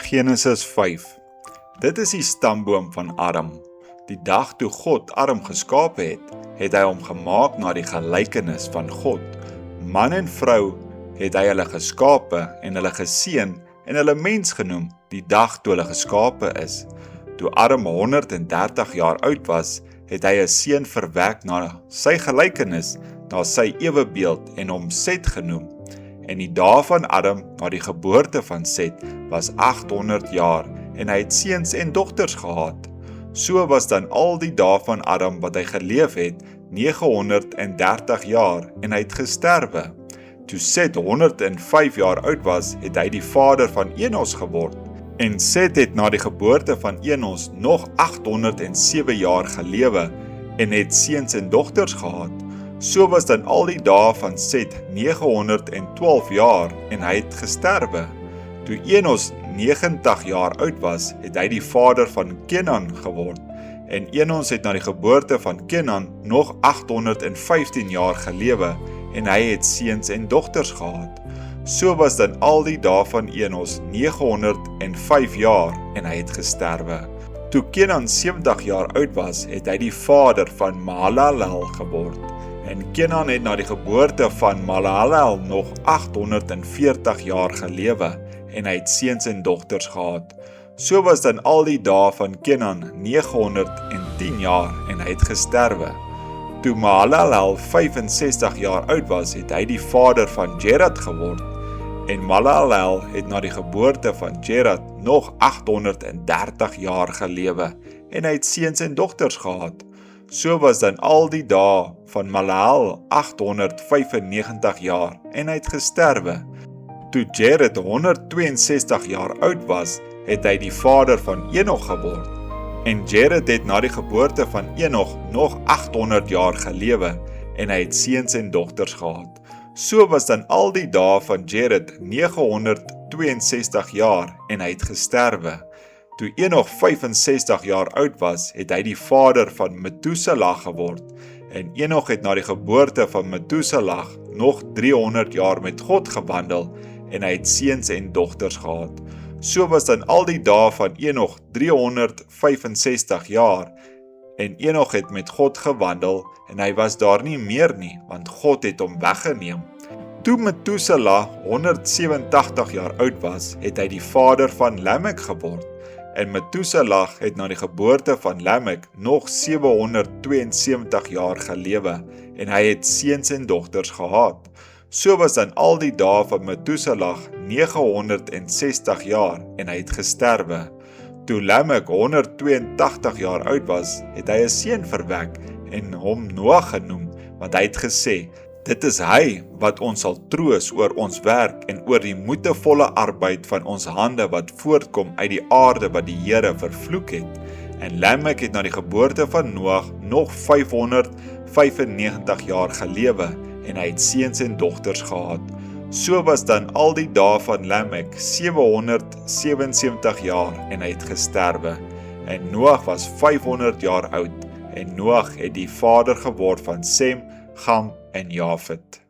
Genesis 5. Dit is die stamboom van Adam. Die dag toe God Adam geskaap het, het hy hom gemaak na die gelykenis van God. Man en vrou het hy hulle geskape en hulle geseën en hulle mens genoem, die dag toe hulle geskape is. Toe Adam 130 jaar oud was, het hy 'n seun verwek na sy gelykenis, na sy ewebeeld en hom Set genoem. En die dae van Adam na die geboorte van Set was 800 jaar en hy het seuns en dogters gehad. So was dan al die dae van Adam wat hy geleef het 930 jaar en hy het gesterwe. Toe Set 105 jaar oud was, het hy die vader van Enos geword. En Set het na die geboorte van Enos nog 807 jaar gelewe en het seuns en dogters gehad. So was dan al die dae van Set 912 jaar en hy het gesterwe. Toe Enos 90 jaar oud was, het hy die vader van Kenan geword. En Enos het na die geboorte van Kenan nog 815 jaar gelewe en hy het seuns en dogters gehad. So was dan al die dae van Enos 905 jaar en hy het gesterwe. Toe Kenan 70 jaar oud was, het hy die vader van Mahalalel geword. En Kenan het na die geboorte van Mahalalel nog 840 jaar gelewe en hy het seuns en dogters gehad. So was dan al die dae van Kenan 910 jaar en hy het gesterwe. Toe Mahalalel 65 jaar oud was, het hy die vader van Jared geword. En Mahalalel het na die geboorte van Jared nog 830 jaar gelewe en hy het seuns en dogters gehad. So was dan al die dae van Mahalalel 895 jaar en hy het gesterwe. Toe Jared 162 jaar oud was, het hy die vader van Enog geword. En Jared het na die geboorte van Enog nog 800 jaar gelewe en hy het seuns en dogters gehad. So was dan al die dae van Jared 962 jaar en hy het gesterwe. Toe Enog 65 jaar oud was, het hy die vader van Methuselah geword. En Enog het na die geboorte van Methuselah nog 300 jaar met God gewandel en hy het seuns en dogters gehad. So was dan al die dae van Enog 365 jaar en Enog het met God gewandel en hy was daar nie meer nie, want God het hom weggeneem. Toe Methuselah 187 jaar oud was, het hy die vader van Lamek geword. En Methuselah het na die geboorte van Lamek nog 772 jaar gelewe en hy het seuns en dogters gehad. So was dan al die dae van Methuselah 960 jaar en hy het gesterwe. Toe Lamek 182 jaar oud was, het hy 'n seun verwek en hom Noag genoem, want hy het gesê: "Dit is hy wat ons sal troos oor ons werk en oor die moeitevolle arbeid van ons hande wat voortkom uit die aarde wat die Here vervloek het." En Lamek het na die geboorte van Noag nog 595 jaar gelewe en hy het seuns en dogters gehad. So was dan al die dae van Lamek 777 jaar en hy het gesterwe. En Noag was 500 jaar oud en Noag het die vader geword van Sem, Gam en Jafet.